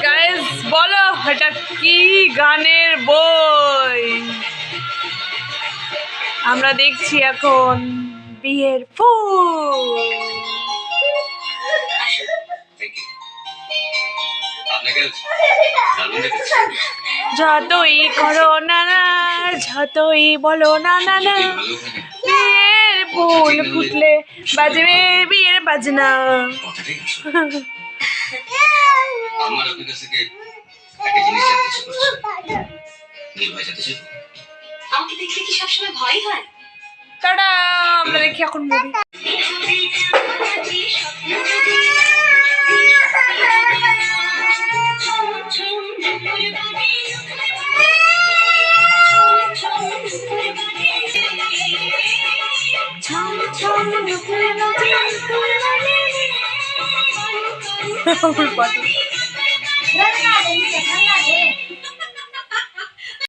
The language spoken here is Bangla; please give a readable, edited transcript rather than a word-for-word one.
গাইস বলো এটা কি গানের বই? আমরা দেখছি এখন বিয়ের ফুল। যতই করো না না, যতই বলো না না না, বিয়ের ফুল ফুটলে বাজবে বিয়ের বাজনা। আমার আপনার কাছে একটা জিনিস জানতে ইচ্ছে করছে। ভয় জানতে চাই। আমাকে দেখতে কি সবসময় ভয় হয়? টাটা, আমরা দেখি এখন মুভি।